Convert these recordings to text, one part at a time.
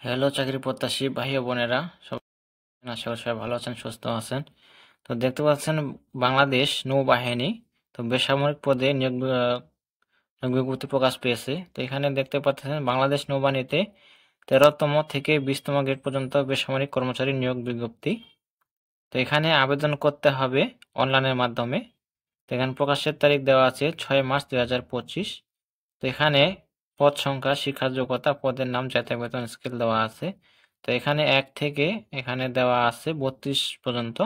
Hello চাকরি প্রত্যাশী ভাই ও বোনেরা, সবাই আশা করি সবাই ভালো আছেন, সুস্থ আছেন। তো দেখতে পাচ্ছেন বাংলাদেশ নৌবাহিনী তো বেসামরিক পদে নিয়োগ বিজ্ঞপ্তি প্রকাশ পেয়েছে। তো এখানে দেখতে পাচ্ছেন বাংলাদেশ নৌবাহিনীতে 13তম থেকে 20তম গ্রেড পর্যন্ত বেসামরিক কর্মচারী নিয়োগ বিজ্ঞপ্তি। তো এখানে আবেদন করতে হবে অনলাইনের মাধ্যমে। তো এখানে প্রকাশের তারিখ দেওয়া আছে 6 মার্চ 2025। তো এখানে পদ সংখ্যা, শিক্ষার যোগ্যতা, পদের নাম, জাতীয় বেতন স্কেল দেওয়া আছে। তো এখানে 1 থেকে এখানে দেওয়া আছে 32 পর্যন্ত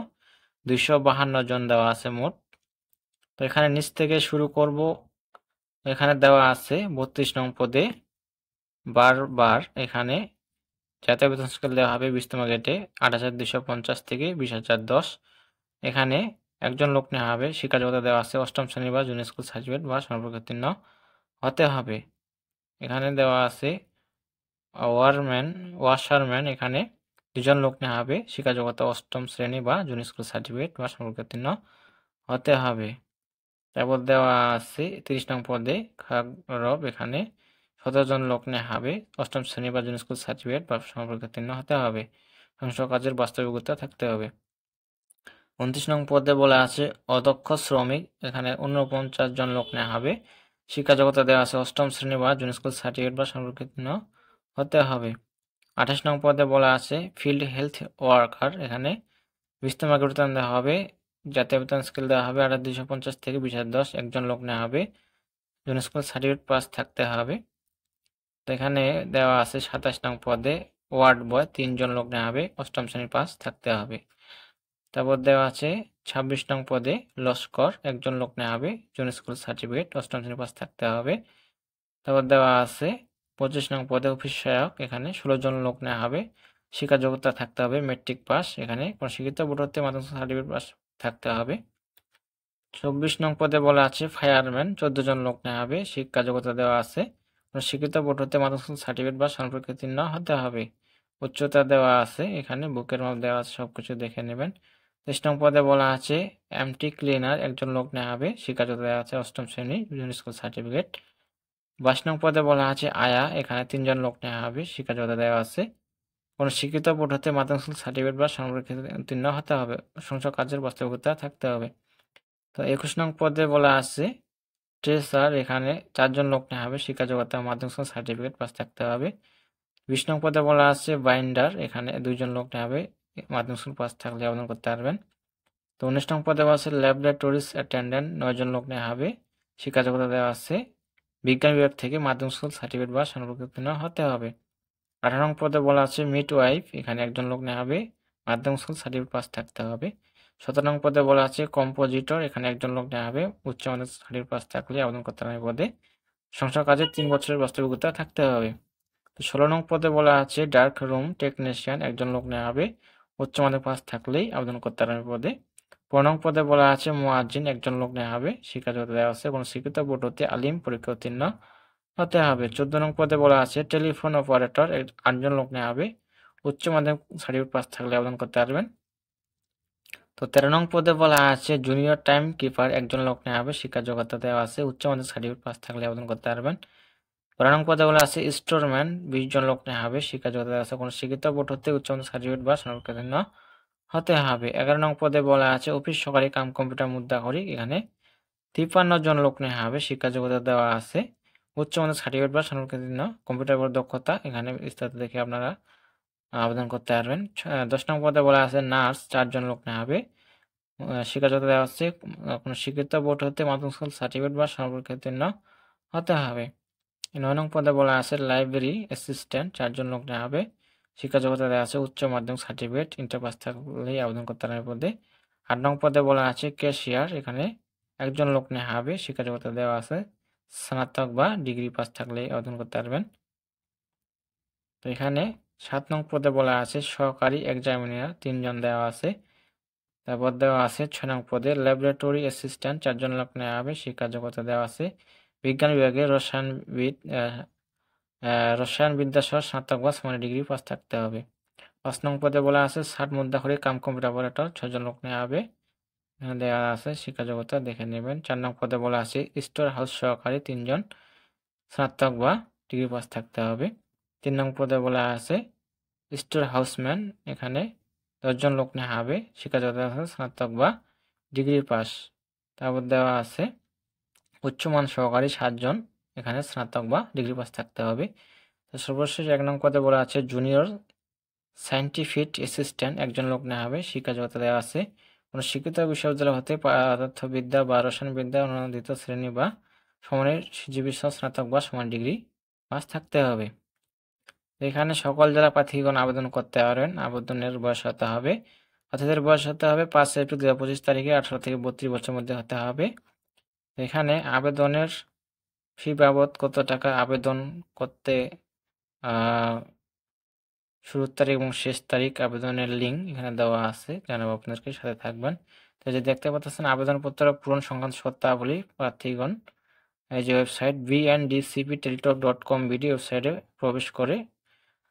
252 জন দেওয়া আছে মোট। তো এখানে নিচ থেকে শুরু করব। এখানে দেওয়া আছে 32 নং পদে বারবার এখানে জাতীয় বেতন স্কেল দেওয়া হবে 20তম গ্রেডে 8,250 থেকে 20,010। এখানে একজন লোক নেওয়া হবে। শিক্ষা যোগ্যতা দেওয়া আছে 8ম শ্রেণী বা জুনিয়র স্কুল সার্টিফিকেট বা সমপর্কোত্তীর্ণ হতে হবে। এখানে দেওয়া আছে ওয়াশারম্যান এখানে 2জন লোক নেওয়া হবে। শিক্ষা যোগ্যতা 8ম শ্রেণী বা জুনিয়র স্কুল সার্টিফিকেট বা সমপর্কোত্তীর্ণ হতে হবে। তারপর দেওয়া আছে 30 নং পদে খাগরব এখানে 17 জন লোক নেওয়া হবে। 8ম শ্রেণী বা জুনিয়র স্কুল সার্টিফিকেট বা সমপর্কোত্তীর্ণ হতে হবে। সংশ্লিষ্ট কাজের বাস্তবিকতা থাকতে হবে। 29 নং পদে বলা আছে অদক্ষ শ্রমিক এখানে 49 জন লোক নেওয়া হবে। শিক্ষা যোগ্যতা দেওয়া আছে 8ম শ্রেণী বা জুনিয়র স্কুল সার্টিফিকেট বা সমপর্কোত্তীর্ণ হতে হবে। 28 নং পদে বলা আছে ফিল্ড হেলথ ওয়ার্কার এখানে 20তম গ্রেড বেতন দেওয়া হবে। জাতীয় বেতন স্কেল দেওয়া হবে 8,250 থেকে 20,010। একজন লোক নেওয়া হবে। জুনিয়র স্কুল সার্টিফিকেট পাস থাকতে হবে। তো এখানে দেওয়া আছে 27 নং পদে ওয়ার্ড বয় 3 জন লোক নেওয়া হবে। 8ম শ্রেণীর পাস থাকতে হবে। তারপর দেওয়া আছে 26 নং পদে লস্কর একজন লোক নেওয়া হবে। জুনিয়র স্কুল সার্টিফিকেট 8ম শ্রেণীর পাস থাকতে হবে। তারপর দেওয়া আছে 25 নং পদে অফিস সহায়ক এখানে 16 জন লোক নেওয়া হবে। শিক্ষা যোগ্যতা থাকতে হবে মেট্রিক পাস। এখানে কোনো শিক্ষিত বোর্ড হতে মাধ্যমিক সার্টিফিকেট পাস থাকতে হবে। 24 নং পদে বলা আছে ফায়ারম্যান 14 জন লোক নেওয়া হবে। শিক্ষা যোগ্যতা দেওয়া আছে কোনো শিক্ষিত বোর্ড হতে মাধ্যমিক সার্টিফিকেট বা সমপর্কোত্তীর্ণ হতে হবে। উচ্চতা দেওয়া আছে এখানে বুকের মাপ দেওয়া আছে, সবকিছু দেখে নেবেন। 23 নং পদে বলা আছে এমটি ক্লিনার একজন লোক নেওয়া হবে। শিক্ষা যোগ্যতা দেওয়া আছে 8ম শ্রেণী জুনিয়র স্কুল সার্টিফিকেট। 22 নং পদে বলা আছে আয়া এখানে 3 জন লোক নেওয়া হবে। শিক্ষা যোগ্যতা দেওয়া আছে কোনো শিক্ষিত বোর্ড হতে মাধ্যমিক স্কুল সার্টিফিকেট বা সমপর্কোত্তীর্ণ হতে হবে। সংশ্লিষ্ট কাজের বাস্তবিকতা থাকতে হবে। তো 21 নং পদে বলা আছে ট্রেসার এখানে 4 জন লোক নেওয়া হবে। শিক্ষা যোগ্যতা মাধ্যমিক স্কুল সার্টিফিকেট পাস থাকতে হবে। 20 নং পদে বলা আছে বাইন্ডার এখানে 2 জন লোক নেওয়া হবে। মাধ্যমিক স্কুল পাস থাকলে আবেদন করতে পারবেন। তো 19 নং পদে বলা আছে ল্যাবরেটরিজ অ্যাটেন্ডেন্ট 9 জন লোক নেওয়া হবে। শিক্ষা যোগ্যতা দেওয়া আছে বিজ্ঞান বিভাগ থেকে মাধ্যমিক স্কুল সার্টিফিকেট বা সমপর্কোত্তীর্ণ হতে হবে। 18 নং পদে বলা আছে মিডওয়াইফ এখানে একজন লোক নেওয়া হবে। মাধ্যমিক স্কুল সার্টিফিকেট পাস থাকতে হবে। 17 নং পদে বলা আছে কম্পোজিটর এখানে একজন লোক নেওয়া হবে। উচ্চ মাধ্যমিক সার্টিফিকেট পাস থাকলে আবেদন করতে হবে পদে। সংসার কাজে 3 বছরের বাস্তবিকতা থাকতে হবে। তো 16 নং পদে বলা আছে ডার্ক রুম টেকনিশিয়ান একজন লোক নেওয়া হবে। উচ্চ মাধ্যমিক পাস থাকলেই আবেদন করতে হবে পদে। 15 নং পদে বলা আছে মুয়াজ্জিন একজন লোক নেওয়া হবে। শিক্ষা যোগ্যতা দেওয়া আছে কোনো শিক্ষিত বোর্ড হতে আলিম পরীক্ষা উত্তীর্ণ হতে হবে। 14 নং পদে বলা আছে টেলিফোন অপারেটর 8 জন লোক নেওয়া হবে। উচ্চ মাধ্যমিক সার্টিফিকেট পাস থাকলে আবেদন করতে পারবেন। তো 13 নং পদে বলা আছে জুনিয়র টাইম কিপার একজন লোক নেওয়া হবে। শিক্ষা যোগ্যতা দেওয়া আছে উচ্চ মাধ্যমিক সার্টিফিকেট পাস থাকলে আবেদন করতে পারবেন। 12 নং পদে বলা আছে স্টোরম্যান 20 জন লোক নেওয়া হবে। শিক্ষা যোগ্যতা দেওয়া আছে কোনো শিক্ষিত বোর্ড হতে উচ্চ মাধ্যমিক সার্টিফিকেট বা সমপর্কোত্তীর্ণ হতে হবে। 11 নং পদে বলা আছে অফিস সহকারী কাম কম্পিউটার মুদ্রাকরী এখানে 53 জন লোক নেওয়া হবে। শিক্ষা যোগ্যতা দেওয়া আছে উচ্চ মাধ্যমিক সার্টিফিকেট বা সমপর্কোত্তীর্ণ কম্পিউটার দক্ষতা এখানে বিস্তারিত দেখে আপনারা আবেদন করতে পারবেন। 10 নং পদে বলা আছে নার্স 4 জন লোক নেওয়া হবে। শিক্ষা যোগ্যতা দেওয়া হচ্ছে কোনো শিক্ষিত বোর্ড হতে মাধ্যমিক স্কুল সার্টিফিকেট বা সমপর্কোত্তীর্ণ হতে হবে। 9 নং পদে বলা আছে লাইব্রেরি অ্যাসিস্ট্যান্ট 4 জন লোক নেওয়া হবে। শিক্ষা যোগ্যতা দেওয়া আছে উচ্চ মাধ্যমিক সার্টিফিকেট ইন্টার পাস থাকলেই আবেদন করতে হবে পদে। 8 নং পদে বলা আছে ক্যাশিয়ার এখানে একজন লোক নেওয়া হবে। শিক্ষা যোগ্যতা দেওয়া আছে স্নাতক বা ডিগ্রি পাস থাকলেই আবেদন করতে পারবেন। তো এখানে 7 নং পদে বলা আছে সহকারী এক্সামিনার 3 জন দেওয়া আছে। তারপর দেওয়া আছে 6 নং পদে ল্যাবরেটরি অ্যাসিস্ট্যান্ট 4 জন লোক নেওয়া হবে। শিক্ষা যোগ্যতা দেওয়া আছে বিজ্ঞান বিভাগে রসায়ন বিদ্যা সহ স্নাতক বা সমান ডিগ্রি পাস থাকতে হবে। 5 নং পদে বলা আছে ষাট মুদ্রাকরী কাম কম্পিউটার অপারেটর 6 জন লোক নেওয়া হবে। এখানে দেওয়া আছে শিক্ষা যোগ্যতা দেখে নেবেন। 4 নং পদে বলা আছে স্টোর হাউস সহকারী 3 জন স্নাতক বা ডিগ্রি পাস থাকতে হবে। 3 নং পদে বলা আছে স্টোর হাউসম্যান, এখানে 10 জন লোক নেওয়া হবে, শিক্ষাগত স্নাতক বা ডিগ্রি পাস। তারপর দেওয়া আছে উচ্চমান সহকারী 7 জন, এখানে স্নাতক বা ডিগ্রি পাস থাকতে হবে। তো সর্বশেষ 1 নং পদে বলা আছে জুনিয়র সায়েন্টিফিক অ্যাসিস্ট্যান্ট, 1 জন লোক নেওয়া হবে, শিক্ষাযোগ্যতা দেওয়া আছে কোনো শিক্ষিত বিশ্ববিদ্যালয় হতে পদার্থবিদ্যা বা রসায়নবিদ্যা অনুমোদিত শ্রেণী বা সমানের চিকিৎসা স্নাতক বা সমান ডিগ্রি পাস থাকতে হবে। এখানে সকল জেলা প্রার্থীগণ আবেদন করতে পারবেন। আবেদনের বয়স হতে হবে, প্রার্থীদের বয়স হতে হবে 5 এপ্রিল 2025 তারিখে 18 থেকে 32 বছরের মধ্যে হতে হবে। এখানে আবেদনের ফি বাবদ কত টাকা, আবেদন করতে শুরুর তারিখ এবং শেষ তারিখ, আবেদনের লিঙ্ক এখানে দেওয়া আছে, জানাবো আপনাদেরকে, সাথে থাকবেন। তো যে দেখতে পাচ্ছেন আবেদনপত্র পূরণ সংক্রান্ত শর্তাবলী, প্রার্থীগণ এই যে ওয়েবসাইট bndcpteltalk.com বিডি ওয়েবসাইটে প্রবেশ করে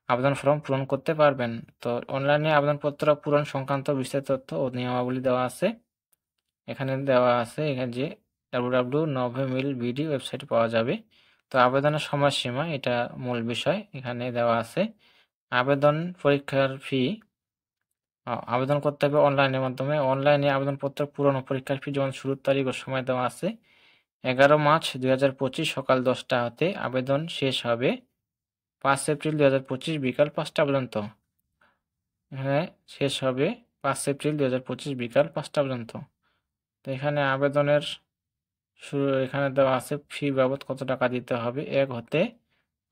আবেদন ফর্ম পূরণ করতে পারবেন। তো অনলাইনে আবেদনপত্র পূরণ সংক্রান্ত বিস্তারিত তথ্য ও নিয়মাবলী দেওয়া আছে, এখানে দেওয়া আছে, এখানে যে www.novemilbd ওয়েবসাইটে পাওয়া যাবে। তো আবেদনের সময়সীমা, এটা মূল বিষয়, এখানে দেওয়া আছে। আবেদন পরীক্ষার ফি, আবেদন করতে হবে অনলাইনের মাধ্যমে। অনলাইনে আবেদনপত্র পূরণ ও পরীক্ষার ফি যেমন শুরুর তারিখ ও সময় দেওয়া আছে 11 মার্চ 2025 সকাল 10টা হতে, আবেদন শেষ হবে 5 এপ্রিল 2025 বিকাল 5টা পর্যন্ত। এখানে শেষ হবে 5 এপ্রিল 2025 বিকাল 5টা পর্যন্ত। তো এখানে আবেদনের শুরু, এখানে দেওয়া আছে ফি বাবদ কত টাকা দিতে হবে। 1 হতে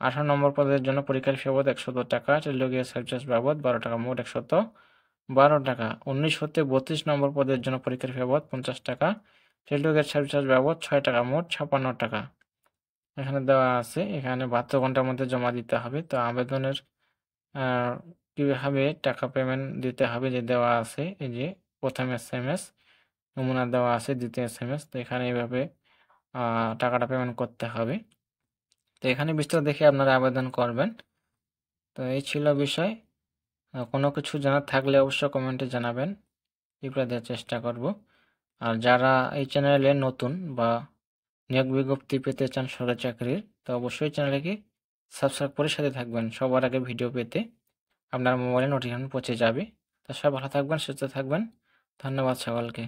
18 নম্বর পদের জন্য পরীক্ষার ফি বাবদ 100 টাকা, টেলিলগিয়া সার্ভিস বাবদ 12 টাকা, মোট 112 টাকা। 19 হতে 32 নম্বর পদের জন্য পরীক্ষার ফি বাবদ 50 টাকা, টেলিলগিয়া সার্ভিস বাবদ 6 টাকা, মোট 56 টাকা। এখানে দেওয়া আছে, এখানে 72 ঘন্টার মধ্যে জমা দিতে হবে। তো আবেদনের কীভাবে টাকা পেমেন্ট দিতে হবে যে দেওয়া আছে, এই যে প্রথম SMS নমুনা দেওয়া আছে, দ্বিতীয় SMS। তো এখানে এইভাবে টাকাটা পেমেন্ট করতে হবে। তো এখানে বিস্তারিত দেখে আপনারা আবেদন করবেন। তো এই ছিল বিষয়। কোনো কিছু জানার থাকলে অবশ্যই কমেন্টে জানাবেন, রিপ্লাই দেওয়ার চেষ্টা করব। আর যারা এই চ্যানেলে নতুন বা নিয়োগ বিজ্ঞপ্তি পেতে চান সরকারি চাকরির, তো অবশ্যই চ্যানেলকে সাবস্ক্রাইব করে সাথে থাকবেন, সবার আগে ভিডিও পেতে আপনার মোবাইলে নোটিফিকেশন পৌঁছে যাবে। তো সবাই ভালো থাকবেন, সুস্থ থাকবেন, ধন্যবাদ সকলকে।